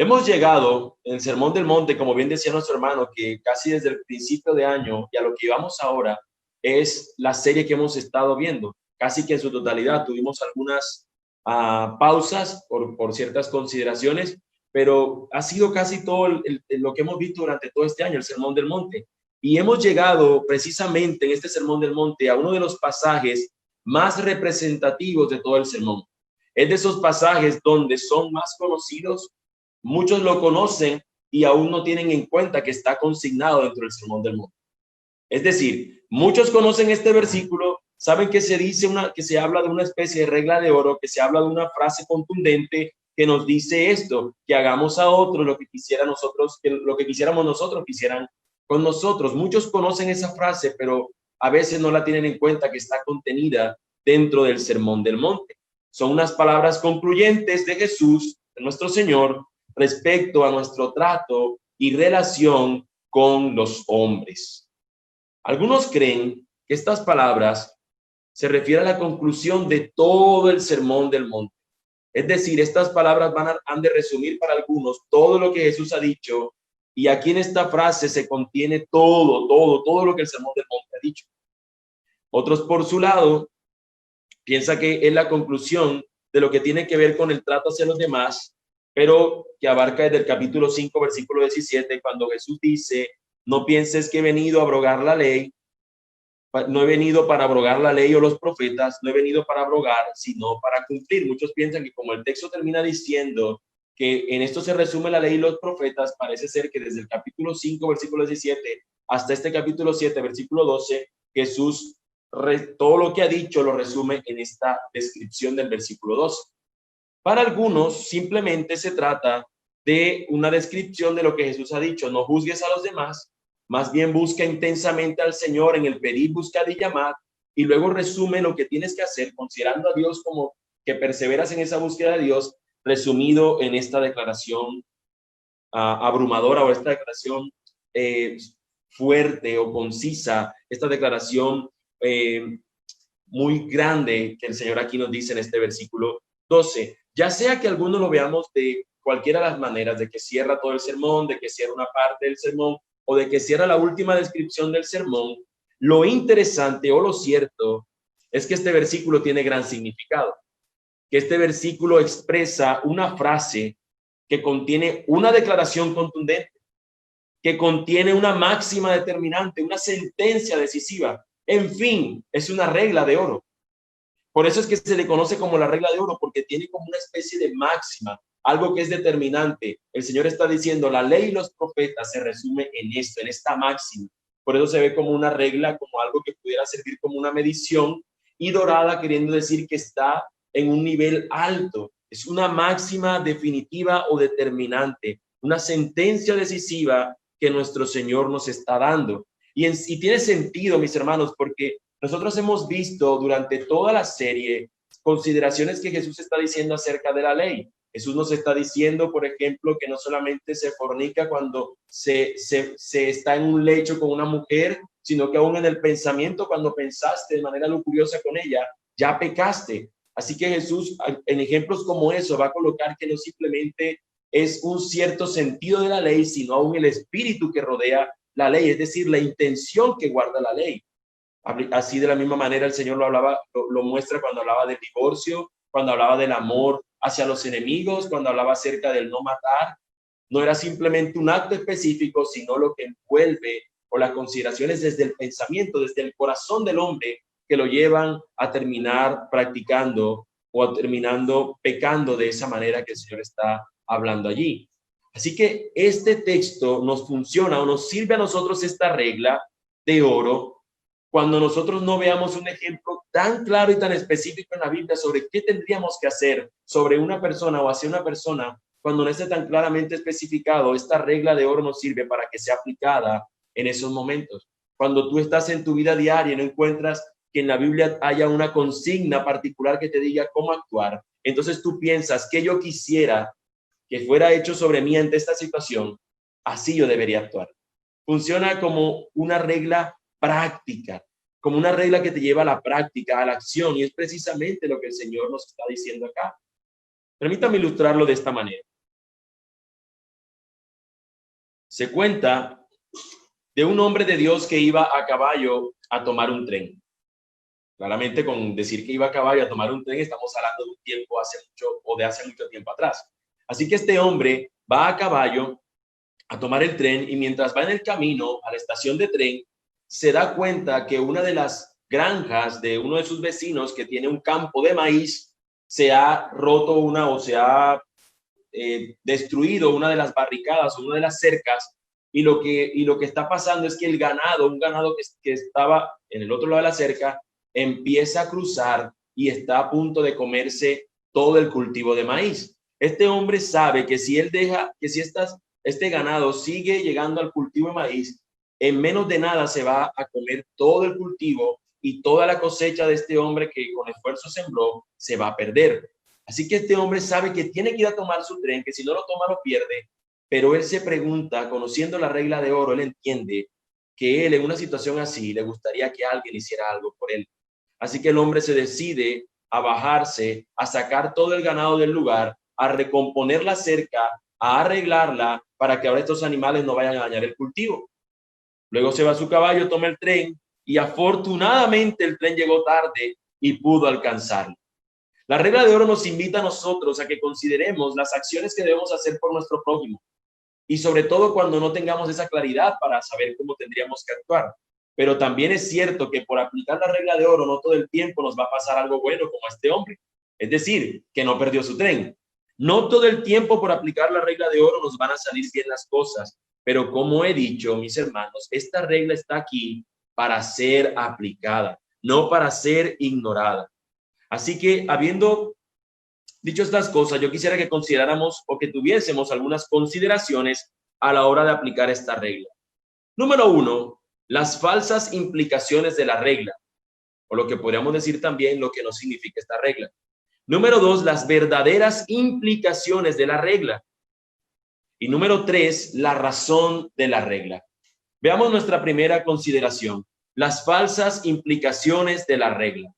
Hemos llegado en el Sermón del Monte, como bien decía nuestro hermano, que casi desde el principio de año y a lo que vamos ahora es la serie que hemos estado viendo, casi que en su totalidad. Tuvimos algunas pausas por ciertas consideraciones, pero ha sido casi todo lo que hemos visto durante todo este año, el Sermón del Monte. Y hemos llegado precisamente en este Sermón del Monte a uno de los pasajes más representativos de todo el sermón. Es de esos pasajes donde son más conocidos. Muchos lo conocen y aún no tienen en cuenta que está consignado dentro del Sermón del Monte. Es decir, muchos conocen este versículo, saben que que se habla de una especie de regla de oro, que se habla de una frase contundente que nos dice esto, que hagamos a otros lo que lo que quisiéramos nosotros quisieran con nosotros. Muchos conocen esa frase, pero a veces no la tienen en cuenta que está contenida dentro del Sermón del Monte. Son unas palabras concluyentes de Jesús, de nuestro Señor, respecto a nuestro trato y relación con los hombres. Algunos creen que estas palabras se refieren a la conclusión de todo el Sermón del Monte. Es decir, estas palabras han de resumir para algunos todo lo que Jesús ha dicho, y aquí en esta frase se contiene todo lo que el Sermón del Monte ha dicho. Otros, por su lado, piensan que es la conclusión de lo que tiene que ver con el trato hacia los demás, pero que abarca desde el capítulo 5, versículo 17, cuando Jesús dice: no pienses que he venido a abrogar la ley, no he venido para abrogar la ley o los profetas, no he venido para abrogar, sino para cumplir. Muchos piensan que como el texto termina diciendo que en esto se resume la ley y los profetas, parece ser que desde el capítulo 5, versículo 17, hasta este capítulo 7, versículo 12, Jesús todo lo que ha dicho lo resume en esta descripción del versículo 12. Para algunos simplemente se trata de una descripción de lo que Jesús ha dicho: no juzgues a los demás, más bien busca intensamente al Señor en el pedir, buscar y llamar, y luego resume lo que tienes que hacer, considerando a Dios como que perseveras en esa búsqueda de Dios, resumido en esta declaración abrumadora, o esta declaración fuerte o concisa, esta declaración muy grande que el Señor aquí nos dice en este versículo 12. Ya sea que algunos lo veamos de cualquiera de las maneras, de que cierra todo el sermón, de que cierra una parte del sermón, o de que cierra la última descripción del sermón, lo interesante o lo cierto es que este versículo tiene gran significado, que este versículo expresa una frase que contiene una declaración contundente, que contiene una máxima determinante, una sentencia decisiva. En fin, es una regla de oro. Por eso es que se le conoce como la regla de oro, porque tiene como una especie de máxima, algo que es determinante. El Señor está diciendo: la ley y los profetas se resume en esto, en esta máxima. Por eso se ve como una regla, como algo que pudiera servir como una medición, y dorada queriendo decir que está en un nivel alto. Es una máxima definitiva o determinante, una sentencia decisiva que nuestro Señor nos está dando. Y tiene sentido, mis hermanos, porque nosotros hemos visto durante toda la serie consideraciones que Jesús está diciendo acerca de la ley. Jesús nos está diciendo, por ejemplo, que no solamente se fornica cuando se está en un lecho con una mujer, sino que aún en el pensamiento, cuando pensaste de manera lujuriosa con ella, ya pecaste. Así que Jesús, en ejemplos como eso, va a colocar que no simplemente es un cierto sentido de la ley, sino aún el espíritu que rodea la ley, es decir, la intención que guarda la ley. Así de la misma manera el Señor lo muestra cuando hablaba del divorcio, cuando hablaba del amor hacia los enemigos, cuando hablaba acerca del no matar. No era simplemente un acto específico, sino lo que envuelve, o las consideraciones desde el pensamiento, desde el corazón del hombre, que lo llevan a terminar practicando o a terminando pecando de esa manera que el Señor está hablando allí. Así que este texto nos funciona o nos sirve a nosotros esta regla de oro cuando nosotros no veamos un ejemplo tan claro y tan específico en la Biblia sobre qué tendríamos que hacer sobre una persona o hacia una persona. Cuando no esté tan claramente especificado, esta regla de oro nos sirve para que sea aplicada en esos momentos. Cuando tú estás en tu vida diaria y no encuentras que en la Biblia haya una consigna particular que te diga cómo actuar, entonces tú piensas que yo quisiera que fuera hecho sobre mí ante esta situación, así yo debería actuar. Funciona como una regla práctica, como una regla que te lleva a la práctica, a la acción, y es precisamente lo que el Señor nos está diciendo acá. Permítame ilustrarlo de esta manera. Se cuenta de un hombre de Dios que iba a caballo a tomar un tren. Claramente, con decir que iba a caballo a tomar un tren, estamos hablando de un tiempo hace mucho tiempo atrás. Así que este hombre va a caballo a tomar el tren y mientras va en el camino a la estación de tren, se da cuenta que una de las granjas de uno de sus vecinos que tiene un campo de maíz se ha roto o se ha destruido una de las barricadas o una de las cercas y lo que está pasando es que un ganado que estaba en el otro lado de la cerca empieza a cruzar y está a punto de comerse todo el cultivo de maíz. Este hombre sabe que si este ganado sigue llegando al cultivo de maíz, en menos de nada se va a comer todo el cultivo y toda la cosecha de este hombre que con esfuerzo sembró se va a perder. Así que este hombre sabe que tiene que ir a tomar su tren, que si no lo toma lo pierde, pero él se pregunta, conociendo la regla de oro, él entiende que él en una situación así le gustaría que alguien hiciera algo por él. Así que el hombre se decide a bajarse, a sacar todo el ganado del lugar, a recomponer la cerca, a arreglarla para que ahora estos animales no vayan a dañar el cultivo. Luego se va a su caballo, toma el tren y afortunadamente el tren llegó tarde y pudo alcanzarlo. La regla de oro nos invita a nosotros a que consideremos las acciones que debemos hacer por nuestro prójimo y sobre todo cuando no tengamos esa claridad para saber cómo tendríamos que actuar. Pero también es cierto que por aplicar la regla de oro no todo el tiempo nos va a pasar algo bueno como a este hombre. Es decir, que no perdió su tren. No todo el tiempo por aplicar la regla de oro nos van a salir bien las cosas. Pero como he dicho, mis hermanos, esta regla está aquí para ser aplicada, no para ser ignorada. Así que, habiendo dicho estas cosas, yo quisiera que consideráramos o que tuviésemos algunas consideraciones a la hora de aplicar esta regla. Número 1, las falsas implicaciones de la regla, o lo que podríamos decir también lo que no significa esta regla. Número 2, las verdaderas implicaciones de la regla. Y número 3, la razón de la regla. Veamos nuestra primera consideración, las falsas implicaciones de la regla.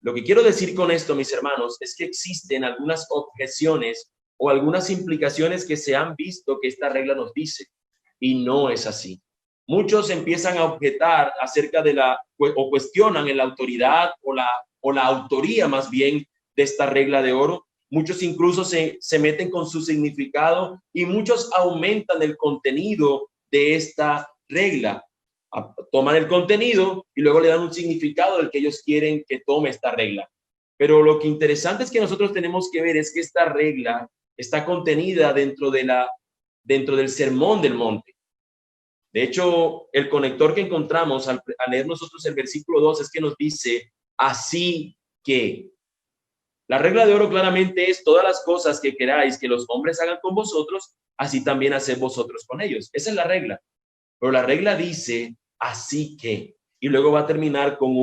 Lo que quiero decir con esto, mis hermanos, es que existen algunas objeciones o algunas implicaciones que se han visto que esta regla nos dice, y no es así. Muchos empiezan a objetar acerca de o cuestionan en la autoridad o la autoría más bien de esta regla de oro. Muchos incluso se meten con su significado y muchos aumentan el contenido de esta regla. Toman el contenido y luego le dan un significado del que ellos quieren que tome esta regla. Pero lo que interesante es que nosotros tenemos que ver es que esta regla está contenida dentro del Sermón del Monte. De hecho, el conector que encontramos al leer nosotros el versículo 2 es que nos dice, así que. La regla de oro claramente es todas las cosas que queráis que los hombres hagan con vosotros, así también haced vosotros con ellos. Esa es la regla. Pero la regla dice, así que, y luego va a terminar con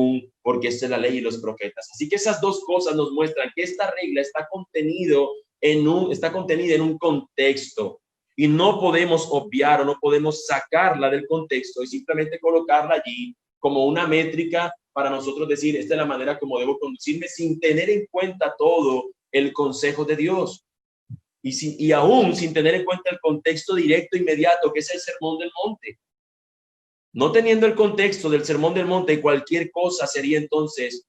porque esta es la ley y los profetas. Así que esas dos cosas nos muestran que esta regla está contenida en un contexto y no podemos obviar o no podemos sacarla del contexto y simplemente colocarla allí como una métrica para nosotros decir, esta es la manera como debo conducirme sin tener en cuenta todo el consejo de Dios. Y aún sin tener en cuenta el contexto directo inmediato que es el Sermón del Monte. No teniendo el contexto del Sermón del Monte, cualquier cosa sería entonces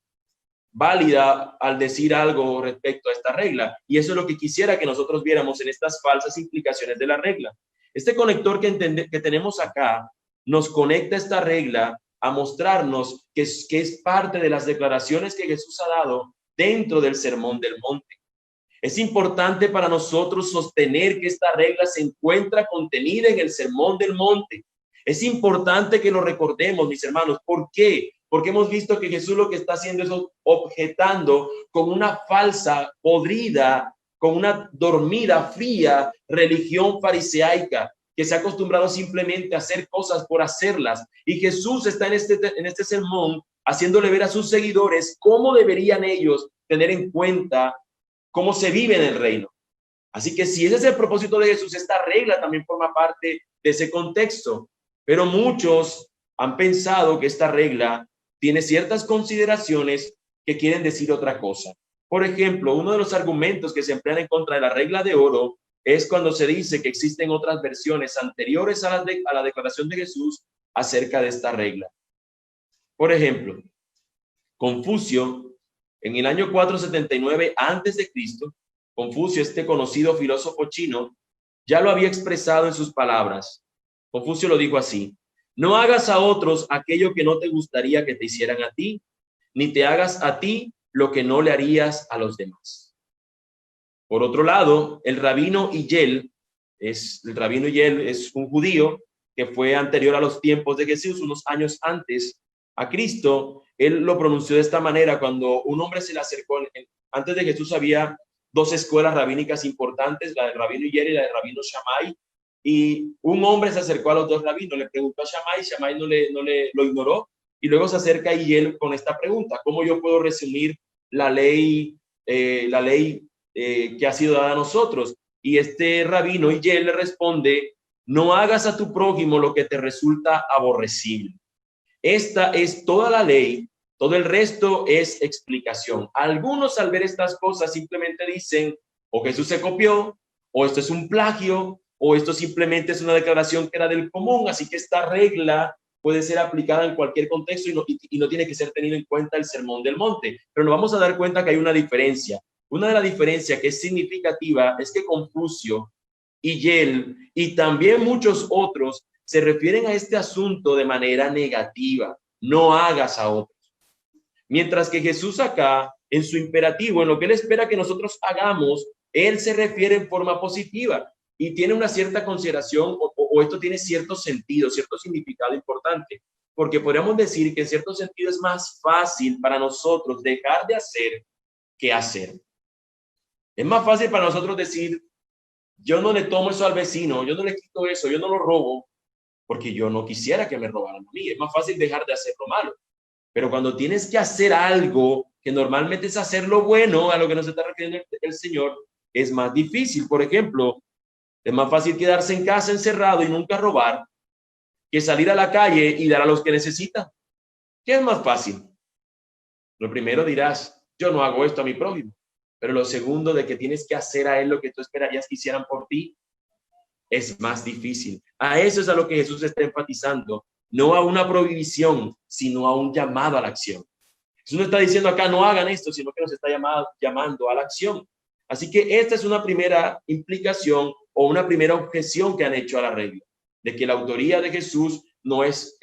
válida al decir algo respecto a esta regla. Y eso es lo que quisiera que nosotros viéramos en estas falsas implicaciones de la regla. Este conector que tenemos acá nos conecta esta regla a mostrarnos que es parte de las declaraciones que Jesús ha dado dentro del Sermón del Monte. Es importante para nosotros sostener que esta regla se encuentra contenida en el Sermón del Monte. Es importante que lo recordemos, mis hermanos. ¿Por qué? Porque hemos visto que Jesús lo que está haciendo es objetando con una falsa, podrida, con una dormida, fría religión fariseica que se ha acostumbrado simplemente a hacer cosas por hacerlas. Y Jesús está en este sermón haciéndole ver a sus seguidores cómo deberían ellos tener en cuenta cómo se vive en el reino. Así que si ese es el propósito de Jesús, esta regla también forma parte de ese contexto. Pero muchos han pensado que esta regla tiene ciertas consideraciones que quieren decir otra cosa. Por ejemplo, uno de los argumentos que se emplean en contra de la regla de oro es cuando se dice que existen otras versiones anteriores a la declaración de Jesús acerca de esta regla. Por ejemplo, Confucio, en el año 479 antes de Cristo, Confucio, este conocido filósofo chino, ya lo había expresado en sus palabras. Confucio lo dijo así: no hagas a otros aquello que no te gustaría que te hicieran a ti, ni te hagas a ti lo que no le harías a los demás. Por otro lado, el rabino Hillel es un judío que fue anterior a los tiempos de Jesús, unos años antes a Cristo. Él lo pronunció de esta manera cuando un hombre se le acercó. Antes de Jesús había dos escuelas rabínicas importantes, la del rabino Hillel y la del rabino Shammai, y un hombre se acercó a los dos rabinos, le preguntó a Shammai lo ignoró, y luego se acerca a Hillel con esta pregunta: ¿cómo yo puedo resumir la ley que ha sido dada a nosotros? Y este rabino Hillel le responde: no hagas a tu prójimo lo que te resulta aborrecible. Esta es toda la ley, todo el resto es explicación. Algunos, al ver estas cosas, simplemente dicen: o Jesús se copió, o esto es un plagio, o esto simplemente es una declaración que era del común, así que esta regla puede ser aplicada en cualquier contexto y no tiene que ser tenido en cuenta el Sermón del Monte. Pero nos vamos a dar cuenta que hay una diferencia. Una de las diferencias que es significativa es que Confucio, Hillel y también muchos otros se refieren a este asunto de manera negativa: no hagas a otros. Mientras que Jesús acá, en su imperativo, en lo que él espera que nosotros hagamos, él se refiere en forma positiva y tiene una cierta consideración, o esto tiene cierto sentido, cierto significado importante, porque podríamos decir que en cierto sentido es más fácil para nosotros dejar de hacer que hacer. Es más fácil para nosotros decir: yo no le tomo eso al vecino, yo no le quito eso, yo no lo robo, porque yo no quisiera que me robaran a mí. Es más fácil dejar de hacer lo malo. Pero cuando tienes que hacer algo que normalmente es hacer lo bueno, a lo que nos está refiriendo el Señor, es más difícil. Por ejemplo, es más fácil quedarse en casa encerrado y nunca robar que salir a la calle y dar a los que necesitan. ¿Qué es más fácil? Lo primero dirás: yo no hago esto a mi prójimo. Pero lo segundo, de que tienes que hacer a él lo que tú esperarías que hicieran por ti, es más difícil. A eso es a lo que Jesús está enfatizando, no a una prohibición, sino a un llamado a la acción. Jesús no está diciendo acá: no hagan esto, sino que nos está llamando a la acción. Así que esta es una primera implicación o una primera objeción que han hecho a la regla, de que la autoría de Jesús no es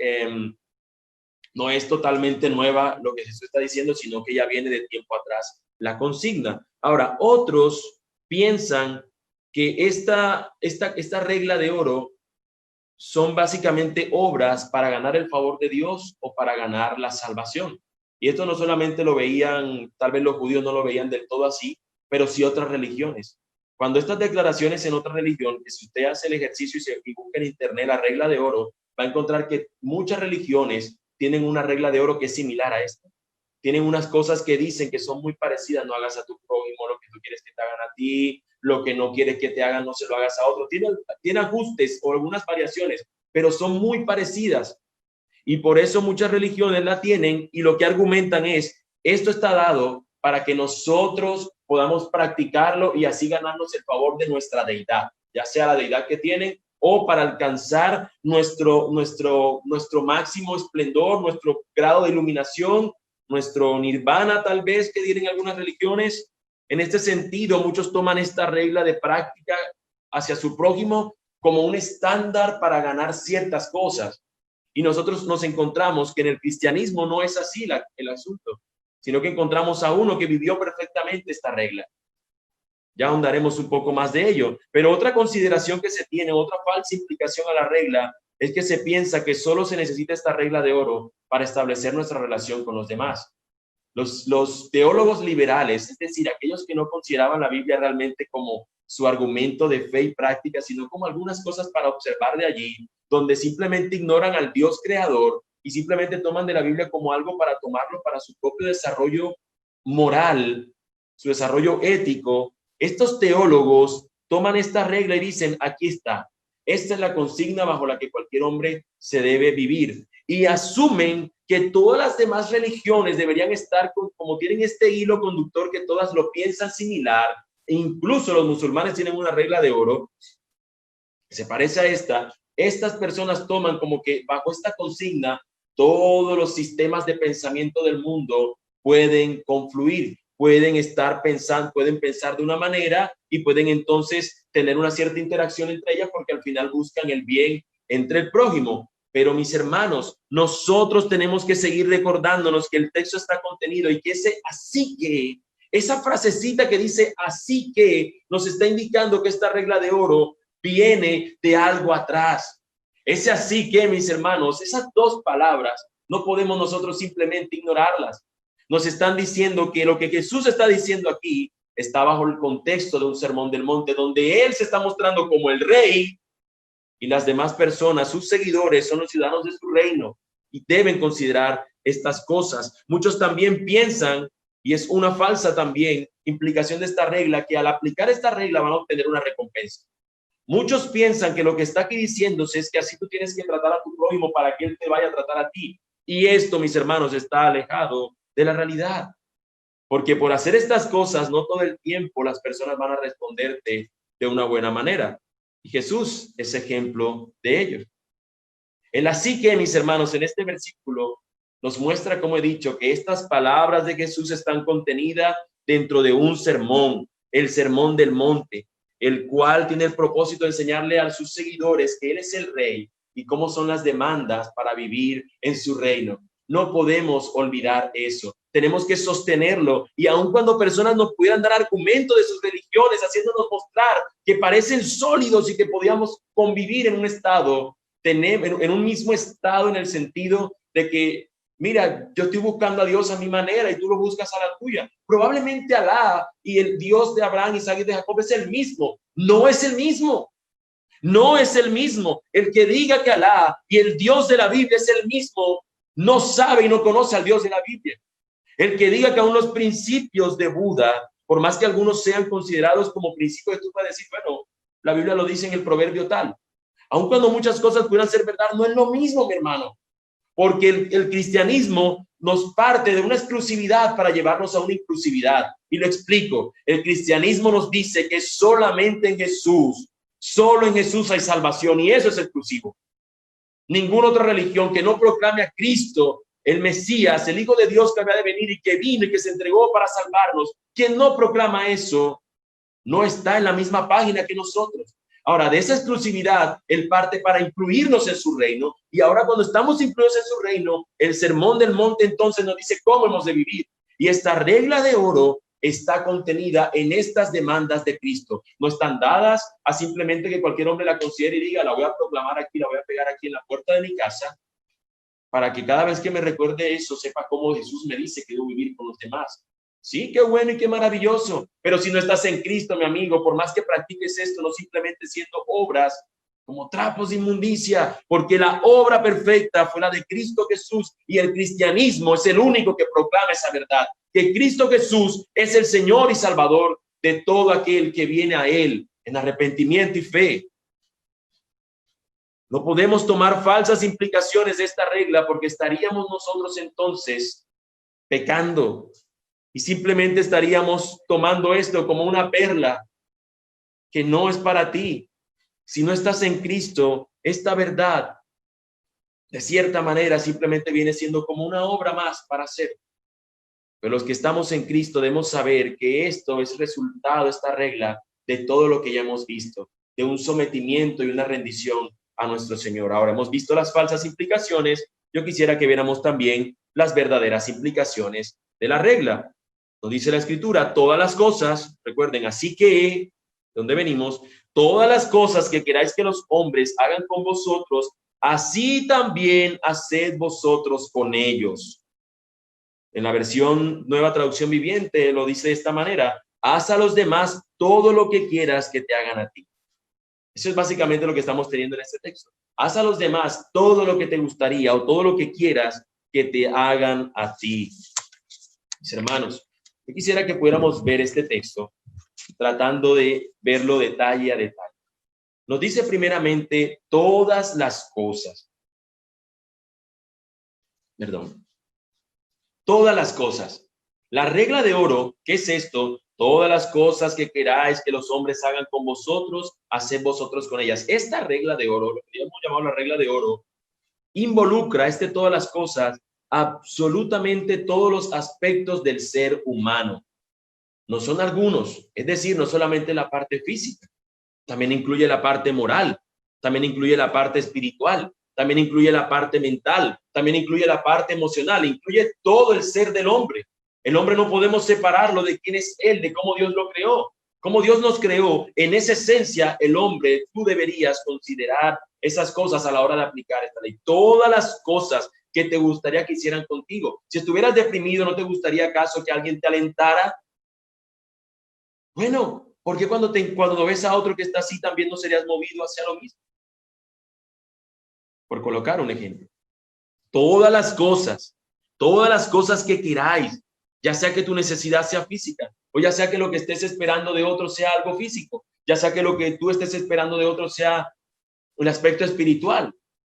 totalmente nueva lo que Jesús está diciendo, sino que ya viene de tiempo atrás la consigna. Ahora, otros piensan que esta regla de oro son básicamente obras para ganar el favor de Dios o para ganar la salvación. Y esto no solamente lo veían, tal vez los judíos no lo veían del todo así, pero sí otras religiones. Cuando estas declaraciones en otra religión, que si usted hace el ejercicio y busca en internet la regla de oro, va a encontrar que muchas religiones tienen una regla de oro que es similar a esta. Tienen unas cosas que dicen que son muy parecidas: no hagas a tu prójimo lo que tú quieres que te hagan a ti, lo que no quieres que te hagan no se lo hagas a otro. Tiene ajustes o algunas variaciones, pero son muy parecidas. Y por eso muchas religiones la tienen, y lo que argumentan es: esto está dado para que nosotros podamos practicarlo y así ganarnos el favor de nuestra deidad, ya sea la deidad que tienen, o para alcanzar nuestro máximo esplendor, nuestro grado de iluminación, nuestro nirvana, tal vez, que dirían algunas religiones. En este sentido, muchos toman esta regla de práctica hacia su prójimo como un estándar para ganar ciertas cosas. Y nosotros nos encontramos que en el cristianismo no es así el asunto, sino que encontramos a uno que vivió perfectamente esta regla. Ya ahondaremos un poco más de ello. Pero otra consideración que se tiene, otra falsa implicación a la regla, es que se piensa que solo se necesita esta regla de oro para establecer nuestra relación con los demás. Los teólogos liberales, es decir, aquellos que no consideraban la Biblia realmente como su argumento de fe y práctica, sino como algunas cosas para observar de allí, donde simplemente ignoran al Dios creador y simplemente toman de la Biblia como algo para tomarlo para su propio desarrollo moral, su desarrollo ético. Estos teólogos toman esta regla y dicen: aquí está, esta es la consigna bajo la que cualquier hombre se debe vivir, y asumen que todas las demás religiones deberían estar como tienen este hilo conductor, que todas lo piensan similar, incluso los musulmanes tienen una regla de oro que se parece a esta. Estas personas toman como que bajo esta consigna todos los sistemas de pensamiento del mundo pueden confluir, pueden estar pensando, pueden pensar de una manera y pueden entonces tener una cierta interacción entre ellas porque al final buscan el bien entre el prójimo. Pero mis hermanos, nosotros tenemos que seguir recordándonos que el texto está contenido y que ese así que, esa frasecita que dice así que, nos está indicando que esta regla de oro viene de algo atrás. Ese así que, mis hermanos, esas dos palabras no podemos nosotros simplemente ignorarlas. Nos están diciendo que lo que Jesús está diciendo aquí está bajo el contexto de un sermón del monte, donde Él se está mostrando como el rey y las demás personas, sus seguidores, son los ciudadanos de su reino y deben considerar estas cosas. Muchos también piensan, y es una falsa también implicación de esta regla, que al aplicar esta regla van a obtener una recompensa. Muchos piensan que lo que está aquí diciéndose es que así tú tienes que tratar a tu prójimo para que él te vaya a tratar a ti. Y esto, mis hermanos, está alejado de la realidad. Porque por hacer estas cosas, no todo el tiempo las personas van a responderte de una buena manera. Y Jesús es ejemplo de ello. El así que, mis hermanos, en este versículo nos muestra, como he dicho, que estas palabras de Jesús están contenidas dentro de un sermón, el sermón del monte, el cual tiene el propósito de enseñarle a sus seguidores que Él es el rey y cómo son las demandas para vivir en su reino. No podemos olvidar eso. Tenemos que sostenerlo. Y aun cuando personas nos pudieran dar argumentos de sus religiones, haciéndonos mostrar que parecen sólidos y que podíamos convivir en un estado, en un mismo estado, en el sentido de que, mira, yo estoy buscando a Dios a mi manera y tú lo buscas a la tuya. Probablemente Alá y el Dios de Abraham, Isaac y de Jacob es el mismo. No es el mismo. No es el mismo. El que diga que Alá y el Dios de la Biblia es el mismo, no sabe y no conoce al Dios de la Biblia. El que diga que aún los principios de Buda, por más que algunos sean considerados como principios, tú puedes decir, bueno, la Biblia lo dice en el proverbio tal. Aun cuando muchas cosas pudieran ser verdad, no es lo mismo, mi hermano. Porque el cristianismo nos parte de una exclusividad para llevarnos a una inclusividad. Y lo explico. El cristianismo nos dice que solamente en Jesús, solo en Jesús hay salvación y eso es exclusivo. Ninguna otra religión que no proclame a Cristo, el Mesías, el Hijo de Dios que había de venir y que vino y que se entregó para salvarnos, quien no proclama eso, no está en la misma página que nosotros. Ahora, de esa exclusividad, Él parte para incluirnos en su reino. Y ahora cuando estamos incluidos en su reino, el sermón del monte entonces nos dice cómo hemos de vivir. Y esta regla de oro está contenida en estas demandas de Cristo. No están dadas a simplemente que cualquier hombre la considere y diga, la voy a proclamar aquí, la voy a pegar aquí en la puerta de mi casa, para que cada vez que me recuerde eso, sepa cómo Jesús me dice que debo vivir con los demás. Sí, qué bueno y qué maravilloso. Pero si no estás en Cristo, mi amigo, por más que practiques esto, no simplemente siendo obras como trapos de inmundicia, porque la obra perfecta fue la de Cristo Jesús y el cristianismo es el único que proclama esa verdad, que Cristo Jesús es el Señor y Salvador de todo aquel que viene a Él en arrepentimiento y fe. No podemos tomar falsas implicaciones de esta regla porque estaríamos nosotros entonces pecando. Y simplemente estaríamos tomando esto como una perla que no es para ti. Si no estás en Cristo, esta verdad, de cierta manera, simplemente viene siendo como una obra más para hacer. Pero los que estamos en Cristo debemos saber que esto es resultado, esta regla, de todo lo que ya hemos visto, de un sometimiento y una rendición a nuestro Señor. Ahora hemos visto las falsas implicaciones. Yo quisiera que viéramos también las verdaderas implicaciones de la regla. Nos dice la Escritura, todas las cosas, recuerden, así que, ¿dónde venimos? Todas las cosas que queráis que los hombres hagan con vosotros, así también haced vosotros con ellos. En la versión Nueva Traducción Viviente lo dice de esta manera, haz a los demás todo lo que quieras que te hagan a ti. Eso es básicamente lo que estamos teniendo en este texto. Haz a los demás todo lo que te gustaría o todo lo que quieras que te hagan a ti. Mis hermanos, yo quisiera que pudiéramos ver este texto tratando de verlo detalle a detalle. Nos dice primeramente todas las cosas. Perdón. Todas las cosas. La regla de oro, ¿qué es esto? Todas las cosas que queráis que los hombres hagan con vosotros, haced vosotros con ellas. Esta regla de oro, lo que hemos llamado la regla de oro, involucra todas las cosas, absolutamente todos los aspectos del ser humano. No son algunos, es decir, no solamente la parte física, también incluye la parte moral, también incluye la parte espiritual, también incluye la parte mental, también incluye la parte emocional, incluye todo el ser del hombre. El hombre no podemos separarlo de quién es él, de cómo Dios lo creó. Como Dios nos creó, en esa esencia, el hombre, tú deberías considerar esas cosas a la hora de aplicar esta ley. Todas las cosas que te gustaría que hicieran contigo. Si estuvieras deprimido, ¿no te gustaría acaso que alguien te alentara? Bueno, porque cuando ves a otro que está así, también no serías movido hacia lo mismo. Por colocar un ejemplo. Todas las cosas que queráis, ya sea que tu necesidad sea física, o ya sea que lo que estés esperando de otro sea algo físico, ya sea que lo que tú estés esperando de otro sea un aspecto espiritual,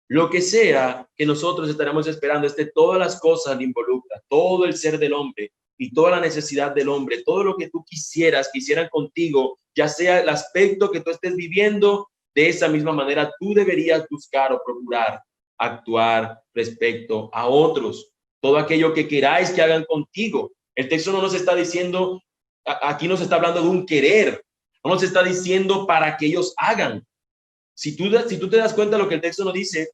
lo que sea que nosotros estaremos esperando, todas las cosas involucra, todo el ser del hombre y toda la necesidad del hombre, todo lo que tú quisieran contigo, ya sea el aspecto que tú estés viviendo, de esa misma manera tú deberías buscar o procurar actuar respecto a otros. Todo aquello que queráis que hagan contigo. El texto no nos está diciendo, aquí nos está hablando de un querer, no nos está diciendo para que ellos hagan. Si tú te das cuenta de lo que el texto nos dice,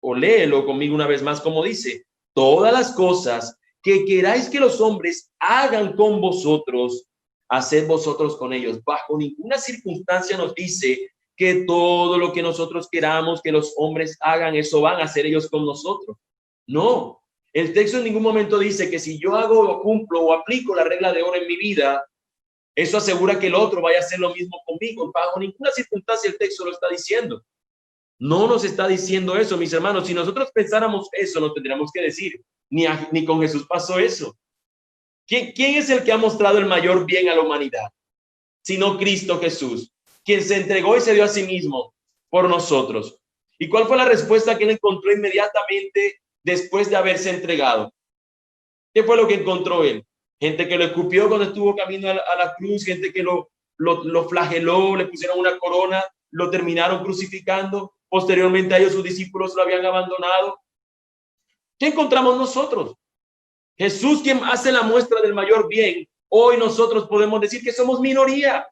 o léelo conmigo una vez más, como dice, todas las cosas que queráis que los hombres hagan con vosotros, haced vosotros con ellos. Bajo ninguna circunstancia nos dice que todo lo que nosotros queramos que los hombres hagan, eso van a hacer ellos con nosotros. No, el texto en ningún momento dice que si yo hago o cumplo o aplico la regla de oro en mi vida, eso asegura que el otro vaya a hacer lo mismo conmigo. Bajo ninguna circunstancia el texto lo está diciendo. No nos está diciendo eso, mis hermanos. Si nosotros pensáramos eso, nos tendríamos que decir, ni con Jesús pasó eso. ¿Quién es el que ha mostrado el mayor bien a la humanidad? Sino Cristo Jesús, quien se entregó y se dio a sí mismo por nosotros. ¿Y cuál fue la respuesta que él encontró inmediatamente después de haberse entregado? ¿Qué fue lo que encontró él? Gente que lo escupió cuando estuvo camino a la cruz, gente que lo flageló, le pusieron una corona, lo terminaron crucificando. Posteriormente a ellos sus discípulos lo habían abandonado. ¿Qué encontramos nosotros? Jesús, quien hace la muestra del mayor bien. Hoy nosotros podemos decir que somos minoría.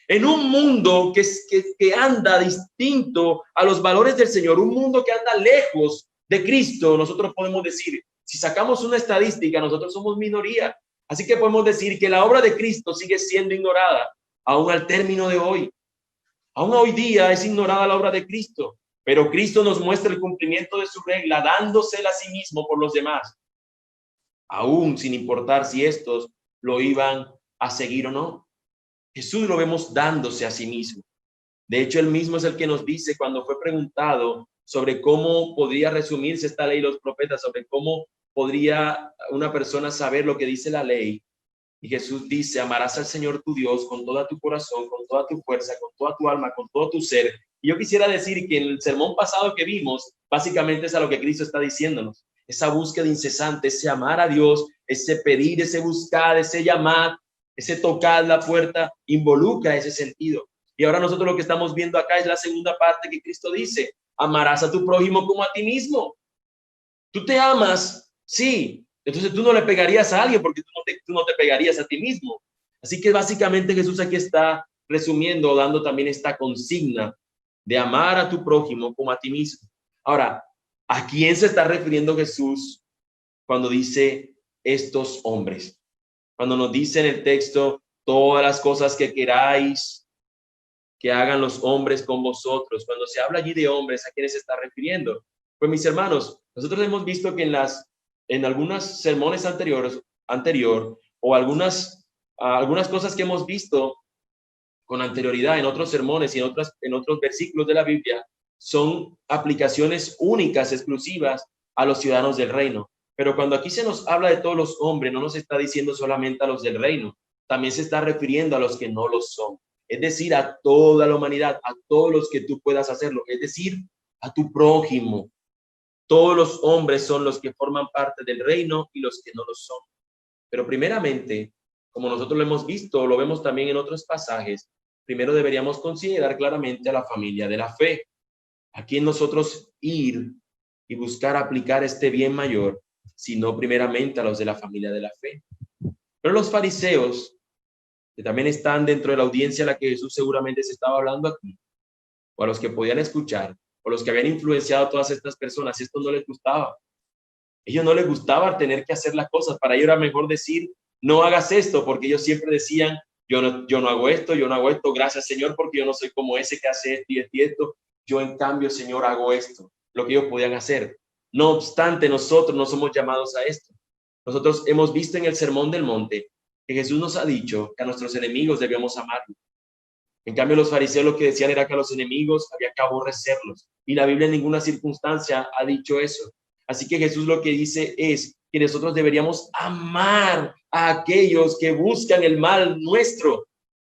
En un mundo que anda distinto a los valores del Señor, un mundo que anda lejos de Cristo, nosotros podemos decir, si sacamos una estadística, nosotros somos minoría. Así que podemos decir que la obra de Cristo sigue siendo ignorada, aún al término de hoy. Aún hoy día es ignorada la obra de Cristo, pero Cristo nos muestra el cumplimiento de su regla, dándosela a sí mismo por los demás, aún sin importar si estos lo iban a seguir o no. Jesús lo vemos dándose a sí mismo. De hecho, él mismo es el que nos dice cuando fue preguntado sobre cómo podría resumirse esta ley y los profetas, sobre cómo podría una persona saber lo que dice la ley. Y Jesús dice, amarás al Señor tu Dios con toda tu corazón, con toda tu fuerza, con toda tu alma, con todo tu ser. Y yo quisiera decir que en el sermón pasado que vimos, básicamente es a lo que Cristo está diciéndonos. Esa búsqueda incesante, ese amar a Dios, ese pedir, ese buscar, ese llamar, ese tocar la puerta, involucra ese sentido. Y ahora nosotros lo que estamos viendo acá es la segunda parte que Cristo dice, amarás a tu prójimo como a ti mismo. Tú te amas, sí, entonces tú no le pegarías a alguien porque tú no te pegarías a ti mismo. Así que básicamente Jesús aquí está resumiendo, dando también esta consigna de amar a tu prójimo como a ti mismo. Ahora, ¿a quién se está refiriendo Jesús cuando dice estos hombres? Cuando nos dice en el texto, todas las cosas que queráis que hagan los hombres con vosotros. Cuando se habla allí de hombres, ¿a quiénes se está refiriendo? Pues mis hermanos, nosotros hemos visto que en algunos sermones anterior o algunas cosas que hemos visto con anterioridad en otros sermones y en otros versículos de la Biblia son aplicaciones únicas, exclusivas a los ciudadanos del reino. Pero cuando aquí se nos habla de todos los hombres, no nos está diciendo solamente a los del reino, también se está refiriendo a los que no lo son. Es decir, a toda la humanidad, a todos los que tú puedas hacerlo, es decir, a tu prójimo. Todos los hombres son los que forman parte del reino y los que no lo son. Pero primeramente, como nosotros lo hemos visto, lo vemos también en otros pasajes, primero deberíamos considerar claramente a la familia de la fe, a quien nosotros ir y buscar aplicar este bien mayor, sino primeramente a los de la familia de la fe. Pero los fariseos, que también están dentro de la audiencia a la que Jesús seguramente se estaba hablando aquí, o a los que podían escuchar, o los que habían influenciado a todas estas personas, esto no les gustaba. A ellos no les gustaba tener que hacer las cosas. Para ellos era mejor decir, no hagas esto, porque ellos siempre decían, yo no hago esto, gracias Señor, porque yo no soy como ese que hace esto y esto y esto. Yo en cambio, Señor, hago esto, lo que ellos podían hacer. No obstante, nosotros no somos llamados a esto. Nosotros hemos visto en el Sermón del Monte que Jesús nos ha dicho que a nuestros enemigos debemos amarlos. En cambio, los fariseos lo que decían era que a los enemigos había que aborrecerlos. Y la Biblia en ninguna circunstancia ha dicho eso. Así que Jesús lo que dice es que nosotros deberíamos amar a aquellos que buscan el mal nuestro.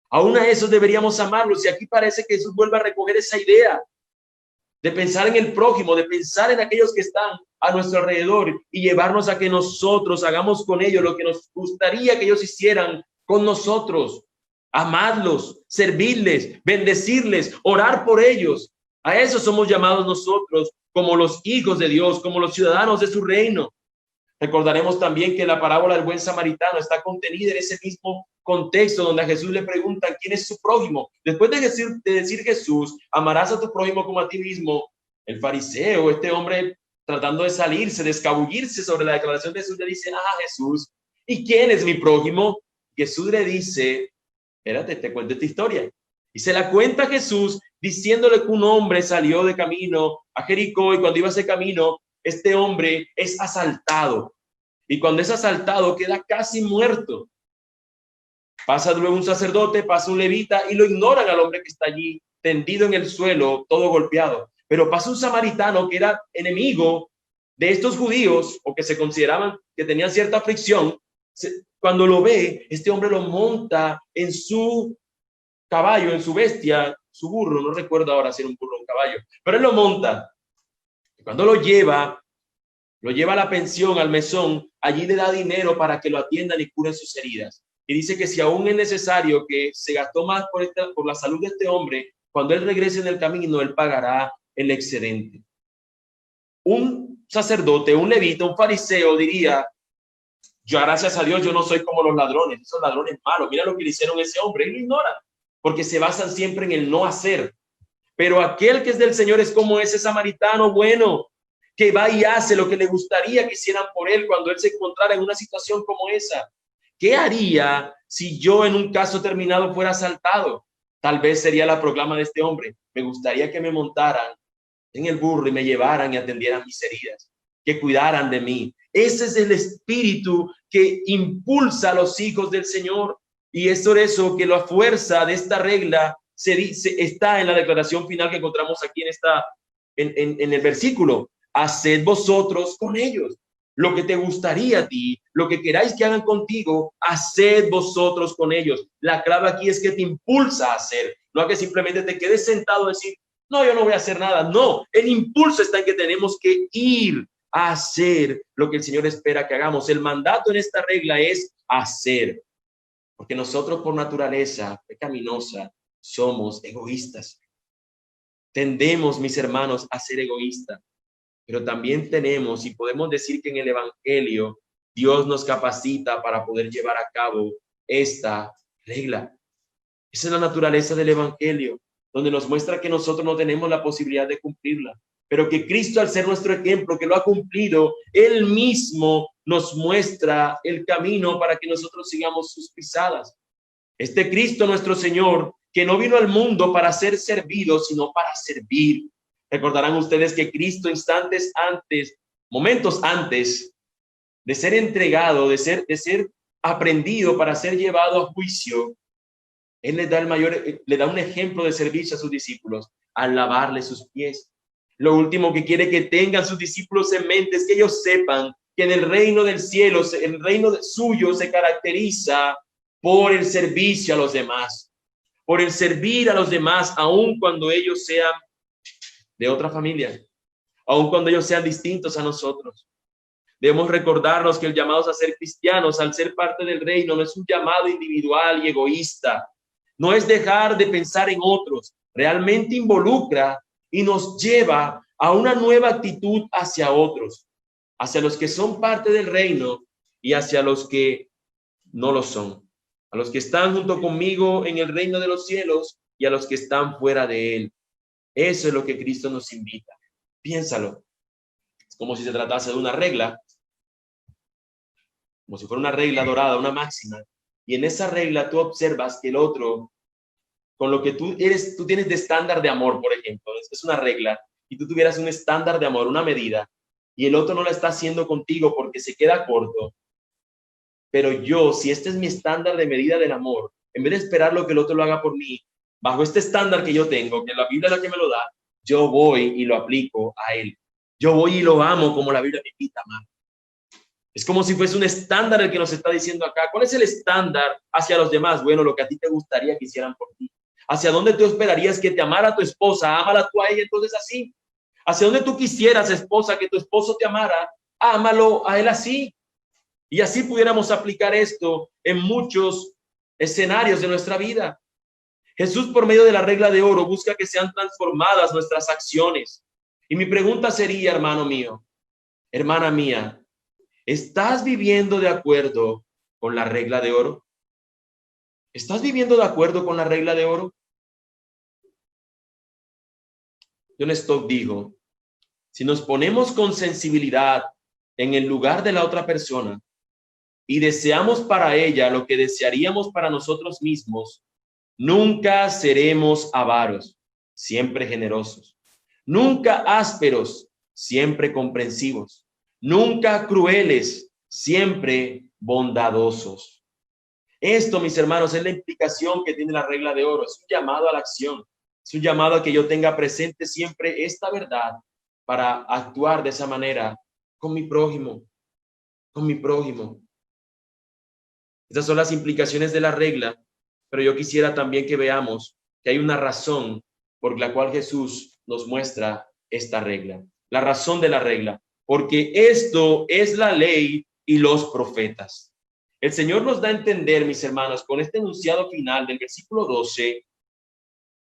Aún a esos deberíamos amarlos. Y aquí parece que Jesús vuelve a recoger esa idea de pensar en el prójimo, de pensar en aquellos que están a nuestro alrededor y llevarnos a que nosotros hagamos con ellos lo que nos gustaría que ellos hicieran con nosotros. Amarlos, servirles, bendecirles, orar por ellos. A eso somos llamados nosotros como los hijos de Dios, como los ciudadanos de su reino. Recordaremos también que la parábola del buen samaritano está contenida en ese mismo contexto donde a Jesús le preguntan quién es su prójimo. Después de decir Jesús, amarás a tu prójimo como a ti mismo, el fariseo, este hombre tratando de salirse, de escabullirse sobre la declaración de Jesús, le dice, Jesús, ¿y quién es mi prójimo? Jesús le dice, espérate, te cuento esta historia. Y se la cuenta Jesús diciéndole que un hombre salió de camino a Jericó y cuando iba a ese camino, este hombre es asaltado. Y cuando es asaltado, queda casi muerto. Pasa luego un sacerdote, pasa un levita y lo ignoran al hombre que está allí, tendido en el suelo, todo golpeado. Pero pasa un samaritano que era enemigo de estos judíos o que se consideraban que tenían cierta aflicción. Cuando lo ve, este hombre lo monta en su caballo, en su bestia, su burro, no recuerdo ahora si era un burro o un caballo, pero él lo monta. Cuando lo lleva a la pensión, al mesón, allí le da dinero para que lo atiendan y curen sus heridas. Y dice que si aún es necesario que se gastó más por la salud de este hombre, cuando él regrese en el camino, él pagará el excedente. Un sacerdote, un levita, un fariseo diría, yo gracias a Dios yo no soy como los ladrones, esos ladrones malos, mira lo que le hicieron a ese hombre, él lo ignora, porque se basan siempre en el no hacer. Pero aquel que es del Señor es como ese samaritano bueno, que va y hace lo que le gustaría que hicieran por él cuando él se encontrara en una situación como esa. ¿Qué haría si yo en un caso terminado fuera asaltado? Tal vez sería la proclama de este hombre. Me gustaría que me montaran en el burro y me llevaran y atendieran mis heridas, que cuidaran de mí. Ese es el espíritu que impulsa a los hijos del Señor. Y es por eso que la fuerza de esta regla está en la declaración final que encontramos aquí en el versículo. Haced vosotros con ellos lo que te gustaría a ti, lo que queráis que hagan contigo, haced vosotros con ellos. La clave aquí es que te impulsa a hacer, no a que simplemente te quedes sentado y decir, no, yo no voy a hacer nada. No, el impulso está en que tenemos que ir a hacer lo que el Señor espera que hagamos. El mandato en esta regla es hacer, porque nosotros por naturaleza pecaminosa somos egoístas. Tendemos, mis hermanos, a ser egoístas. Pero también tenemos y podemos decir que en el Evangelio Dios nos capacita para poder llevar a cabo esta regla. Esa es la naturaleza del Evangelio, donde nos muestra que nosotros no tenemos la posibilidad de cumplirla, pero que Cristo, al ser nuestro ejemplo, que lo ha cumplido, Él mismo nos muestra el camino para que nosotros sigamos sus pisadas. Este Cristo, nuestro Señor, que no vino al mundo para ser servido, sino para servir. Recordarán ustedes que Cristo momentos antes de ser entregado, de ser aprendido para ser llevado a juicio, Él le da un ejemplo de servicio a sus discípulos al lavarle sus pies. Lo último que quiere que tengan sus discípulos en mente es que ellos sepan que en el reino del cielo, el reino suyo se caracteriza por el servicio a los demás, por el servir a los demás, aun cuando ellos sean de otra familia, aun cuando ellos sean distintos a nosotros. Debemos recordarnos que el llamado a ser cristianos, al ser parte del reino, no es un llamado individual y egoísta. No es dejar de pensar en otros. Realmente involucra y nos lleva a una nueva actitud hacia otros, hacia los que son parte del reino y hacia los que no lo son, a los que están junto conmigo en el reino de los cielos y a los que están fuera de él. Eso es lo que Cristo nos invita. Piénsalo. Es como si se tratase de una regla, como si fuera una regla dorada, una máxima. Y en esa regla tú observas que el otro, con lo que tú tienes de estándar de amor, por ejemplo, es una regla, y tú tuvieras un estándar de amor, una medida, y el otro no la está haciendo contigo porque se queda corto. Pero yo, si este es mi estándar de medida del amor, en vez de esperar lo que el otro lo haga por mí, bajo este estándar que yo tengo, que la Biblia es la que me lo da, yo voy y lo aplico a él. Yo voy y lo amo como la Biblia me invita a amar. Es como si fuese un estándar el que nos está diciendo acá. ¿Cuál es el estándar hacia los demás? Bueno, lo que a ti te gustaría que hicieran por ti. ¿Hacia dónde tú esperarías que te amara tu esposa? Ámala tú a ella, entonces así. ¿Hacia dónde tú quisieras, esposa, que tu esposo te amara? Ámalo a él así. Y así pudiéramos aplicar esto en muchos escenarios de nuestra vida. Jesús, por medio de la regla de oro, busca que sean transformadas nuestras acciones. Y mi pregunta sería, hermano mío, hermana mía, ¿estás viviendo de acuerdo con la regla de oro? ¿Estás viviendo de acuerdo con la regla de oro? John Stott dijo, si nos ponemos con sensibilidad en el lugar de la otra persona y deseamos para ella lo que desearíamos para nosotros mismos, nunca seremos avaros, siempre generosos, nunca ásperos, siempre comprensivos, nunca crueles, siempre bondadosos. Esto, mis hermanos, es la implicación que tiene la regla de oro. Es un llamado a la acción. Es un llamado a que yo tenga presente siempre esta verdad para actuar de esa manera con mi prójimo, con mi prójimo. Esas son las implicaciones de la regla, pero yo quisiera también que veamos que hay una razón por la cual Jesús nos muestra esta regla. La razón de la regla, porque esto es la ley y los profetas. El Señor nos da a entender, mis hermanos, con este enunciado final del versículo 12,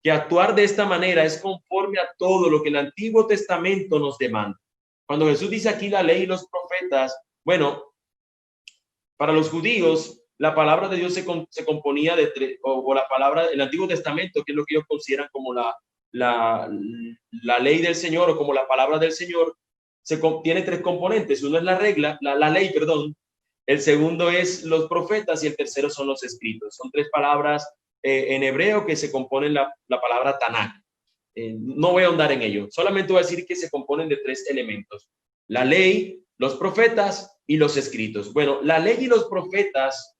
que actuar de esta manera es conforme a todo lo que el Antiguo Testamento nos demanda. Cuando Jesús dice aquí la ley y los profetas, bueno, para los judíos, la palabra de Dios se componía de tres, o la palabra del Antiguo Testamento, que es lo que ellos consideran como la ley del Señor o como la palabra del Señor, tiene tres componentes. Uno es la regla, la ley, perdón. El segundo es los profetas y el tercero son los escritos. Son tres palabras en hebreo que se componen la palabra Tanakh. No voy a ahondar en ello. Solamente voy a decir que se componen de tres elementos. La ley, los profetas y los escritos. Bueno, la ley y los profetas,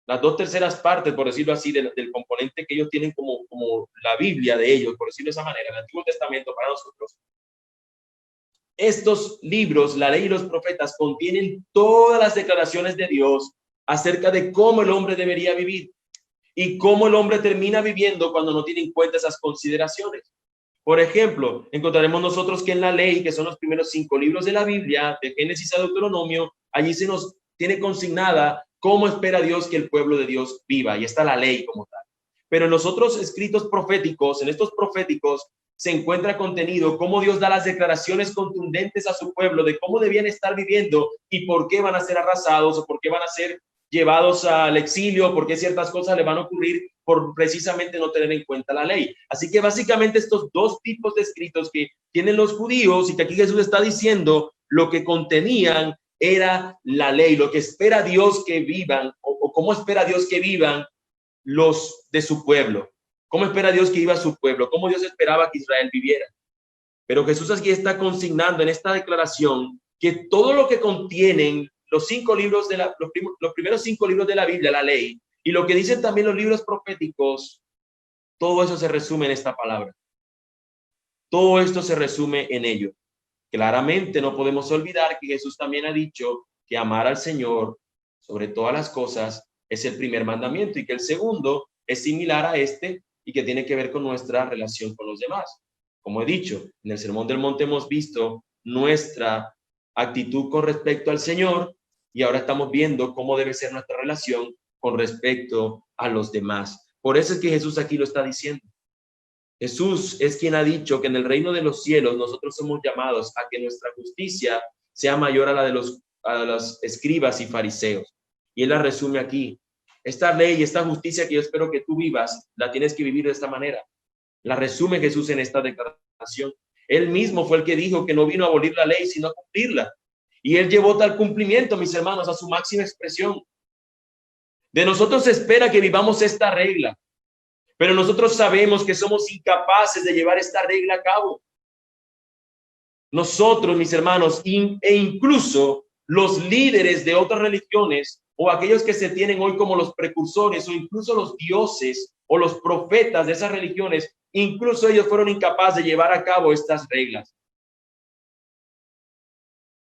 las dos terceras partes, por decirlo así, del componente que ellos tienen como la Biblia de ellos, por decirlo de esa manera, el Antiguo Testamento para nosotros. Estos libros, la ley y los profetas, contienen todas las declaraciones de Dios acerca de cómo el hombre debería vivir y cómo el hombre termina viviendo cuando no tiene en cuenta esas consideraciones. Por ejemplo, encontraremos nosotros que en la ley, que son los primeros 5 libros de la Biblia, de Génesis a Deuteronomio, allí se nos tiene consignada cómo espera Dios que el pueblo de Dios viva, y está la ley como tal. Pero en los otros escritos proféticos, en estos proféticos, se encuentra contenido cómo Dios da las declaraciones contundentes a su pueblo de cómo debían estar viviendo y por qué van a ser arrasados o por qué van a ser llevados al exilio, por qué ciertas cosas le van a ocurrir por precisamente no tener en cuenta la ley. Así que básicamente estos dos tipos de escritos que tienen los judíos y que aquí Jesús está diciendo, lo que contenían era la ley, lo que espera Dios que vivan o cómo espera Dios que vivan los de su pueblo. ¿Cómo espera Dios que iba a su pueblo? ¿Cómo Dios esperaba que Israel viviera? Pero Jesús aquí está consignando en esta declaración que todo lo que contienen los 5 libros los primeros 5 libros de la Biblia, la ley, y lo que dicen también los libros proféticos, todo eso se resume en esta palabra. Todo esto se resume en ello. Claramente no podemos olvidar que Jesús también ha dicho que amar al Señor sobre todas las cosas es el primer mandamiento y que el segundo es similar a este y que tiene que ver con nuestra relación con los demás. Como he dicho, en el Sermón del Monte hemos visto nuestra actitud con respecto al Señor, y ahora estamos viendo cómo debe ser nuestra relación con respecto a los demás. Por eso es que Jesús aquí lo está diciendo. Jesús es quien ha dicho que en el reino de los cielos nosotros somos llamados a que nuestra justicia sea mayor a la de los escribas y fariseos. Y él la resume aquí. Esta ley, esta justicia que yo espero que tú vivas, la tienes que vivir de esta manera. La resume Jesús en esta declaración. Él mismo fue el que dijo que no vino a abolir la ley, sino a cumplirla. Y él llevó tal cumplimiento, mis hermanos, a su máxima expresión. De nosotros se espera que vivamos esta regla, pero nosotros sabemos que somos incapaces de llevar esta regla a cabo. Nosotros, mis hermanos, e incluso los líderes de otras religiones o aquellos que se tienen hoy como los precursores o incluso los dioses o los profetas de esas religiones, incluso ellos fueron incapaces de llevar a cabo estas reglas.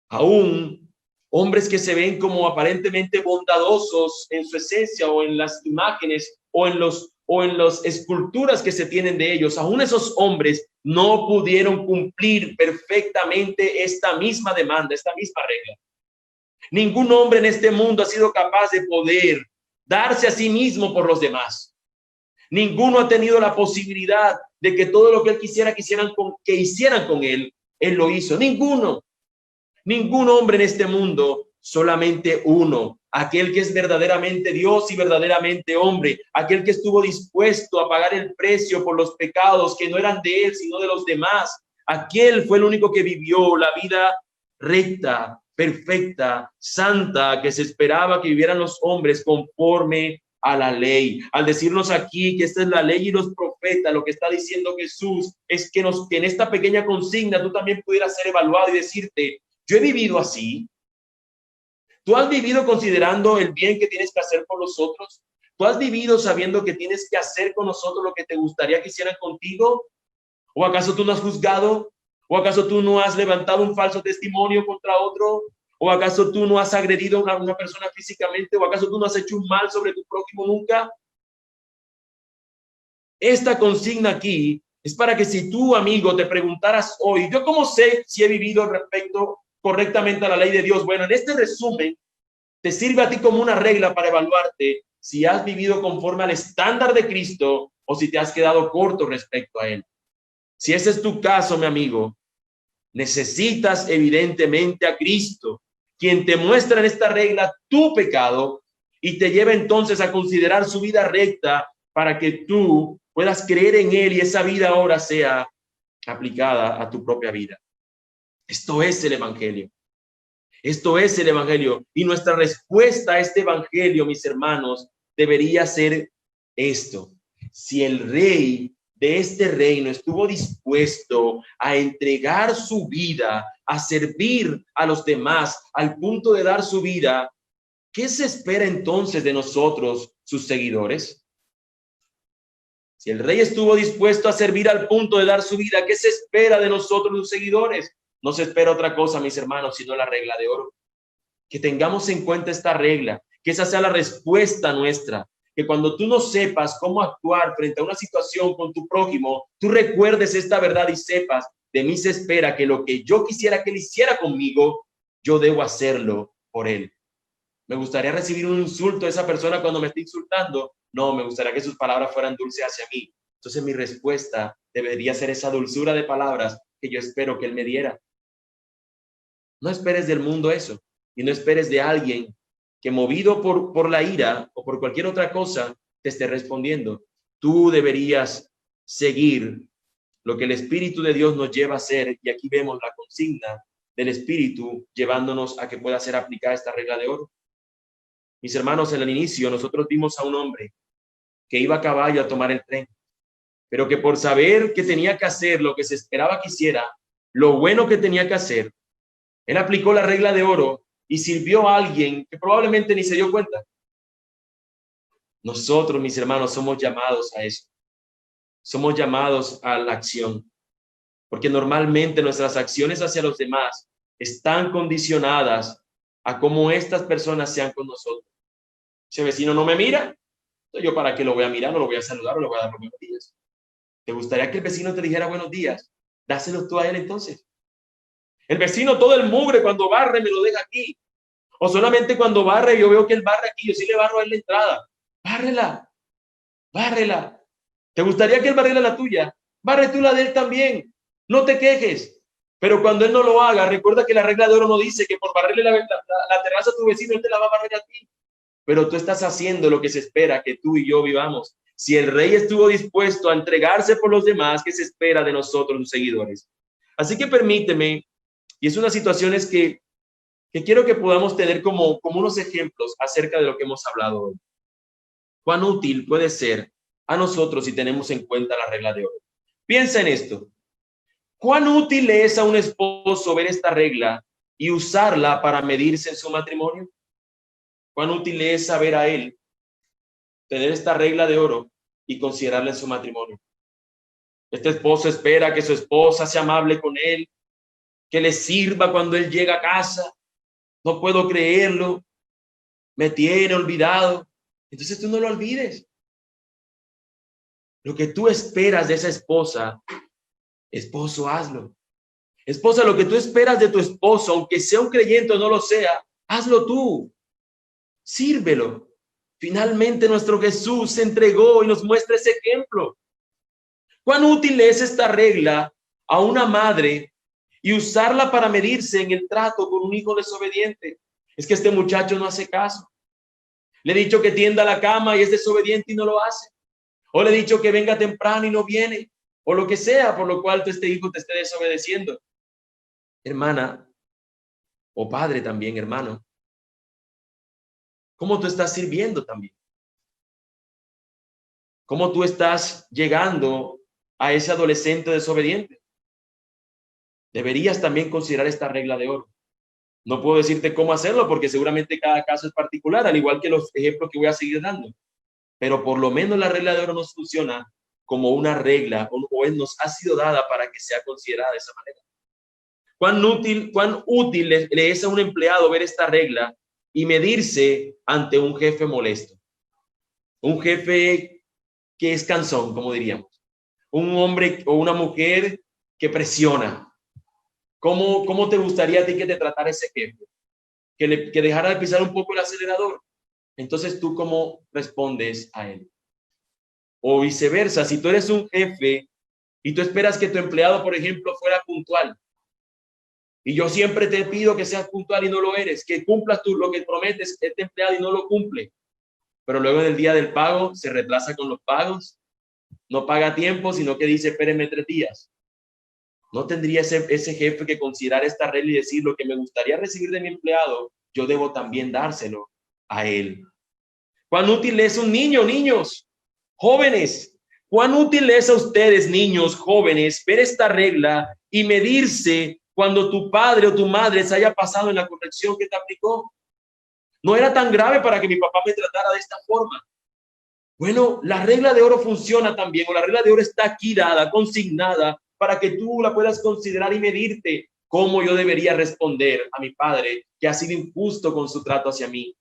Aún hombres que se ven como aparentemente bondadosos en su esencia o en las imágenes o en las esculturas que se tienen de ellos, aún esos hombres no pudieron cumplir perfectamente esta misma demanda, esta misma regla. Ningún hombre en este mundo ha sido capaz de poder darse a sí mismo por los demás. Ninguno ha tenido la posibilidad de que todo lo que él quisiera que hicieran con él, él lo hizo. Ninguno. Ningún hombre en este mundo, solamente uno, aquel que es verdaderamente Dios y verdaderamente hombre, aquel que estuvo dispuesto a pagar el precio por los pecados que no eran de él, sino de los demás. Aquel fue el único que vivió la vida recta, perfecta, santa, que se esperaba que vivieran los hombres conforme a la ley. Al decirnos aquí que esta es la ley y los profetas, lo que está diciendo Jesús es que en esta pequeña consigna tú también pudieras ser evaluado y decirte: yo he vivido así. ¿Tú has vivido considerando el bien que tienes que hacer por los otros? ¿Tú has vivido sabiendo que tienes que hacer con nosotros lo que te gustaría que hicieran contigo? ¿O acaso tú no has juzgado? ¿O acaso tú no has levantado un falso testimonio contra otro? ¿O acaso tú no has agredido a una persona físicamente? ¿O acaso tú no has hecho un mal sobre tu prójimo nunca? Esta consigna aquí es para que si tú, amigo, te preguntaras hoy, ¿yo cómo sé si he vivido respecto correctamente a la ley de Dios? Bueno, en este resumen te sirve a ti como una regla para evaluarte si has vivido conforme al estándar de Cristo o si te has quedado corto respecto a él. Si ese es tu caso, mi amigo, necesitas evidentemente a Cristo, quien te muestra en esta regla tu pecado y te lleva entonces a considerar su vida recta para que tú puedas creer en él y esa vida ahora sea aplicada a tu propia vida. Esto es el evangelio. Esto es el evangelio. Y nuestra respuesta a este evangelio, mis hermanos, debería ser esto: si el rey de este reino estuvo dispuesto a entregar su vida, a servir a los demás al punto de dar su vida, ¿qué se espera entonces de nosotros, sus seguidores? Si el rey estuvo dispuesto a servir al punto de dar su vida, ¿qué se espera de nosotros, sus seguidores? No se espera otra cosa, mis hermanos, sino la regla de oro. Que tengamos en cuenta esta regla, que esa sea la respuesta nuestra, que cuando tú no sepas cómo actuar frente a una situación con tu prójimo, tú recuerdes esta verdad y sepas: de mí se espera que lo que yo quisiera que él hiciera conmigo, yo debo hacerlo por él. ¿Me gustaría recibir un insulto de esa persona cuando me esté insultando? No, me gustaría que sus palabras fueran dulces hacia mí. Entonces mi respuesta debería ser esa dulzura de palabras que yo espero que él me diera. No esperes del mundo eso, y no esperes de alguien que, movido por la ira o por cualquier otra cosa, te esté respondiendo. Tú deberías seguir lo que el Espíritu de Dios nos lleva a hacer, y aquí vemos la consigna del Espíritu llevándonos a que pueda ser aplicada esta regla de oro. Mis hermanos, en el inicio nosotros vimos a un hombre que iba a caballo a tomar el tren, pero que por saber que tenía que hacer lo que se esperaba que hiciera, lo bueno que tenía que hacer, él aplicó la regla de oro y sirvió a alguien que probablemente ni se dio cuenta. Nosotros, mis hermanos, somos llamados a eso. Somos llamados a la acción, porque normalmente nuestras acciones hacia los demás están condicionadas a cómo estas personas sean con nosotros. Si el vecino no me mira, ¿yo para qué lo voy a mirar? No lo voy a saludar o le voy a dar los buenos días. ¿Te gustaría que el vecino te dijera buenos días? Dáselos tú a él entonces. El vecino todo el mugre cuando barre me lo deja aquí. O solamente cuando barre yo veo que él barre aquí, yo sí le barro a él la entrada. Bárrela, bárrela. ¿Te gustaría que él barriera la tuya? Barre tú la de él también. No te quejes. Pero cuando él no lo haga, recuerda que la regla de oro no dice que por barrerle la terraza a tu vecino, él te la va a barrer a ti. Pero tú estás haciendo lo que se espera que tú y yo vivamos. Si el rey estuvo dispuesto a entregarse por los demás, ¿qué se espera de nosotros, sus seguidores? Así que permíteme, y es una situación que quiero que podamos tener como unos ejemplos acerca de lo que hemos hablado hoy. ¿Cuán útil puede ser a nosotros si tenemos en cuenta la regla de oro? Piensa en esto. ¿Cuán útil es a un esposo ver esta regla y usarla para medirse en su matrimonio? ¿Cuán útil es saber a él tener esta regla de oro y considerarla en su matrimonio? Este esposo espera que su esposa sea amable con él, que le sirva cuando él llega a casa. No puedo creerlo, me tiene olvidado. Entonces tú no lo olvides. Lo que tú esperas de esa esposa, esposo, hazlo. Esposa, lo que tú esperas de tu esposo, aunque sea un creyente o no lo sea, hazlo tú. Sírvelo. Finalmente nuestro Jesús se entregó y nos muestra ese ejemplo. ¿Cuán útil es esta regla a una madre y usarla para medirse en el trato con un hijo desobediente? Es que este muchacho no hace caso. Le he dicho que tienda la cama y es desobediente y no lo hace. O le he dicho que venga temprano y no viene. O lo que sea, por lo cual este hijo te esté desobedeciendo. Hermana, o padre también, hermano. ¿Cómo tú estás sirviendo también? ¿Cómo tú estás llegando a ese adolescente desobediente? Deberías también considerar esta regla de oro. No puedo decirte cómo hacerlo porque seguramente cada caso es particular, al igual que los ejemplos que voy a seguir dando. Pero por lo menos la regla de oro nos funciona como una regla o nos ha sido dada para que sea considerada de esa manera. ¿Cuán útil le es a un empleado ver esta regla y medirse ante un jefe molesto? Un jefe que es cansón, como diríamos. Un hombre o una mujer que presiona. ¿Cómo te gustaría a ti que te tratara ese jefe? Que dejara de pisar un poco el acelerador. Entonces, ¿tú cómo respondes a él? O viceversa, si tú eres un jefe y tú esperas que tu empleado, por ejemplo, fuera puntual, y yo siempre te pido que seas puntual y no lo eres, que cumplas tú lo que prometes este empleado y no lo cumple, pero luego en el día del pago se retrasa con los pagos, no paga a tiempo, sino que dice, espéreme 3 días. ¿No tendría ese jefe que considerar esta regla y decir lo que me gustaría recibir de mi empleado, yo debo también dárselo a él? ¿Cuán útil es un niño, niños, jóvenes? ¿Cuán útil es a ustedes, niños, jóvenes, ver esta regla y medirse cuando tu padre o tu madre se haya pasado en la corrección que te aplicó? No era tan grave para que mi papá me tratara de esta forma. Bueno, la regla de oro funciona también, o la regla de oro está aquí dada, consignada, para que tú la puedas considerar y medirte cómo yo debería responder a mi padre que ha sido injusto con su trato hacia mí.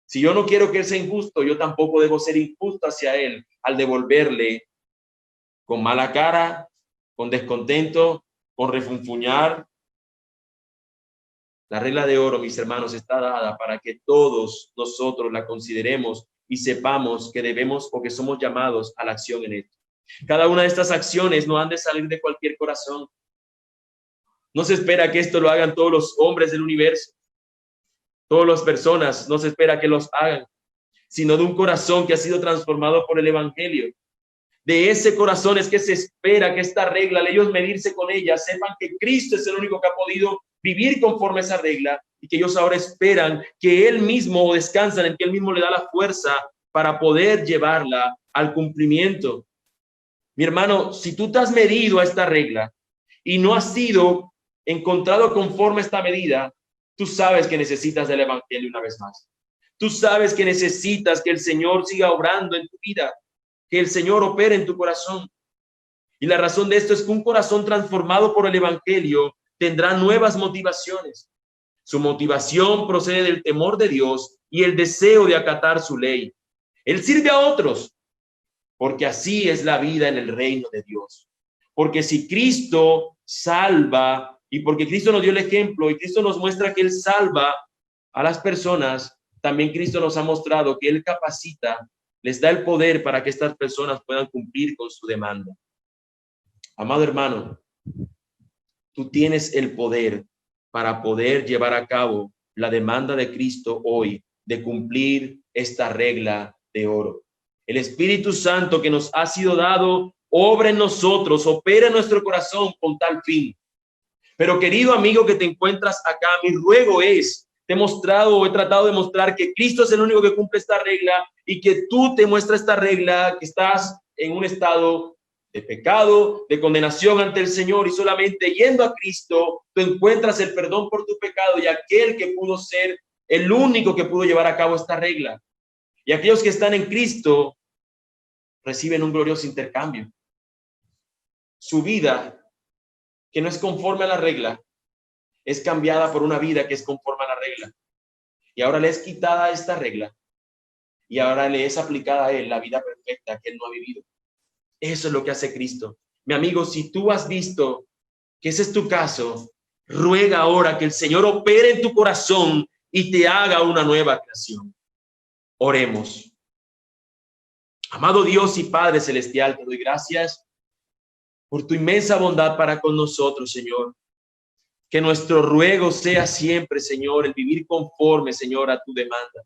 Si yo no quiero que él sea injusto, yo tampoco debo ser injusto hacia él al devolverle con mala cara, con descontento, con refunfuñar. La regla de oro, mis hermanos, está dada para que todos nosotros la consideremos y sepamos que debemos o que somos llamados a la acción en esto. Cada una de estas acciones no han de salir de cualquier corazón. No se espera que esto lo hagan todos los hombres del universo. Todas las personas no se espera que los hagan, sino de un corazón que ha sido transformado por el evangelio. De ese corazón es que se espera que esta regla, al ellos medirse con ella, sepan que Cristo es el único que ha podido vivir conforme a esa regla y que ellos ahora esperan que Él mismo, o descansan en que Él mismo le da la fuerza para poder llevarla al cumplimiento. Mi hermano, si tú te has medido a esta regla y no has sido encontrado conforme a esta medida, tú sabes que necesitas del evangelio una vez más. Tú sabes que necesitas que el Señor siga obrando en tu vida, que el Señor opere en tu corazón. Y la razón de esto es que un corazón transformado por el evangelio tendrá nuevas motivaciones. Su motivación procede del temor de Dios y el deseo de acatar su ley. Él sirve a otros, porque así es la vida en el reino de Dios. Porque si Cristo salva Y porque Cristo nos dio el ejemplo y Cristo nos muestra que Él salva a las personas, también Cristo nos ha mostrado que Él capacita, les da el poder para que estas personas puedan cumplir con su demanda. Amado hermano, tú tienes el poder para poder llevar a cabo la demanda de Cristo hoy de cumplir esta regla de oro. El Espíritu Santo que nos ha sido dado obra en nosotros, opera en nuestro corazón con tal fin. Pero querido amigo que te encuentras acá, mi ruego es, he tratado de mostrar que Cristo es el único que cumple esta regla y que tú te muestras esta regla, que estás en un estado de pecado, de condenación ante el Señor y solamente yendo a Cristo, tú encuentras el perdón por tu pecado y aquel que pudo ser el único que pudo llevar a cabo esta regla. Y aquellos que están en Cristo reciben un glorioso intercambio. Su vida, que no es conforme a la regla, es cambiada por una vida que es conforme a la regla. Y ahora le es quitada esta regla y ahora le es aplicada a él la vida perfecta que él no ha vivido. Eso es lo que hace Cristo. Mi amigo, si tú has visto que ese es tu caso, ruega ahora que el Señor opere en tu corazón y te haga una nueva creación. Oremos. Amado Dios y Padre Celestial, te doy gracias por tu inmensa bondad para con nosotros, Señor. Que nuestro ruego sea siempre, Señor, el vivir conforme, Señor, a tu demanda.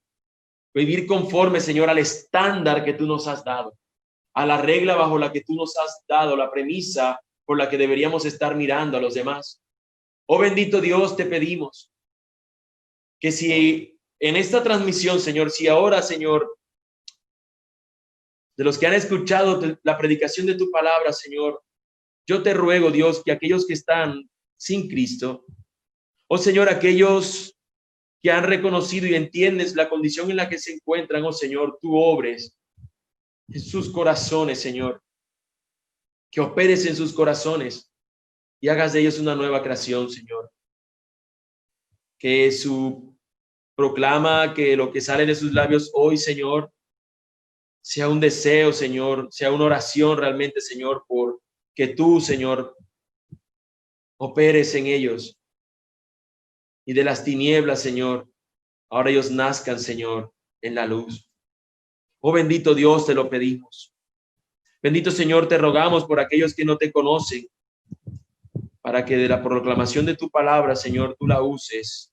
Vivir conforme, Señor, al estándar que tú nos has dado, a la regla bajo la que tú nos has dado, la premisa por la que deberíamos estar mirando a los demás. Oh bendito Dios, te pedimos que si en esta transmisión, Señor, si ahora, Señor, de los que han escuchado la predicación de tu palabra, Señor, yo te ruego, Dios, que aquellos que están sin Cristo, oh Señor, aquellos que han reconocido y entiendes la condición en la que se encuentran, oh Señor, tú obres en sus corazones, Señor, que operes en sus corazones y hagas de ellos una nueva creación, Señor. Que su proclama, que lo que sale de sus labios hoy, Señor, sea un deseo, Señor, sea una oración realmente, Señor, por que tú, Señor, operes en ellos y de las tinieblas, Señor, ahora ellos nazcan, Señor, en la luz. Oh bendito Dios, te lo pedimos. Bendito Señor, te rogamos por aquellos que no te conocen, para que de la proclamación de tu palabra, Señor, tú la uses.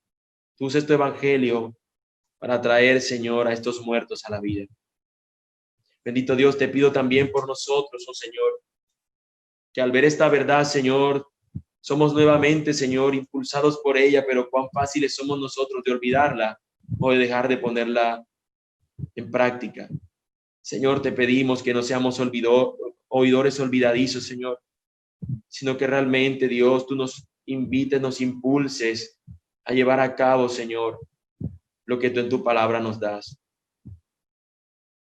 Tú uses tu evangelio para traer, Señor, a estos muertos a la vida. Bendito Dios, te pido también por nosotros, oh Señor, que al ver esta verdad, Señor, somos nuevamente, Señor, impulsados por ella, pero cuán fáciles somos nosotros de olvidarla o de dejar de ponerla en práctica. Señor, te pedimos que no seamos oidores olvidadizos, Señor, sino que realmente, Dios, tú nos invites, nos impulses a llevar a cabo, Señor, lo que tú en tu palabra nos das.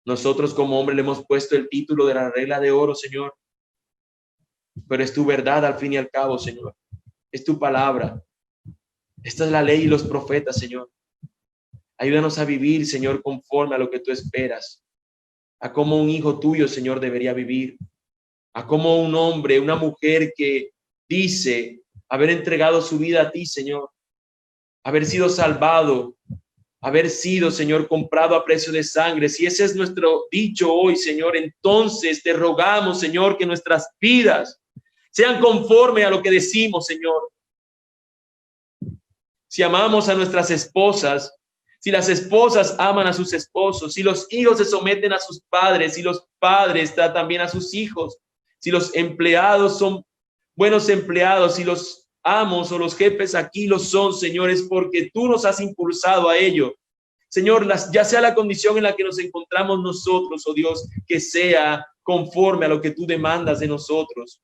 Nosotros como hombres le hemos puesto el título de la regla de oro, Señor, pero es tu verdad al fin y al cabo, Señor. Es tu palabra. Esta es la ley y los profetas, Señor. Ayúdanos a vivir, Señor, conforme a lo que tú esperas, a cómo un hijo tuyo, Señor, debería vivir, a cómo un hombre, una mujer que dice haber entregado su vida a ti, Señor, haber sido salvado, haber sido, Señor, comprado a precio de sangre. Si ese es nuestro dicho hoy, Señor, entonces te rogamos, Señor, que nuestras vidas sean conforme a lo que decimos, Señor. Si amamos a nuestras esposas, si las esposas aman a sus esposos, si los hijos se someten a sus padres, si los padres tratan bien a sus hijos, si los empleados son buenos empleados, si los amos o los jefes aquí lo son, señores, porque tú nos has impulsado a ello. Señor, ya sea la condición en la que nos encontramos nosotros, oh Dios, que sea conforme a lo que tú demandas de nosotros.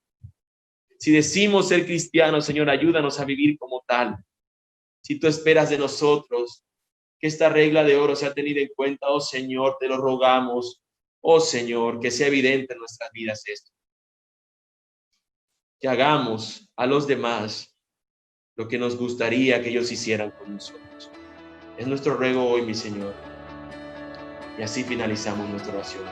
Si decimos ser cristianos, Señor, ayúdanos a vivir como tal. Si tú esperas de nosotros que esta regla de oro sea tenida en cuenta, oh Señor, te lo rogamos, oh Señor, que sea evidente en nuestras vidas esto. Que hagamos a los demás lo que nos gustaría que ellos hicieran con nosotros. Es nuestro ruego hoy, mi Señor. Y así finalizamos nuestra oración.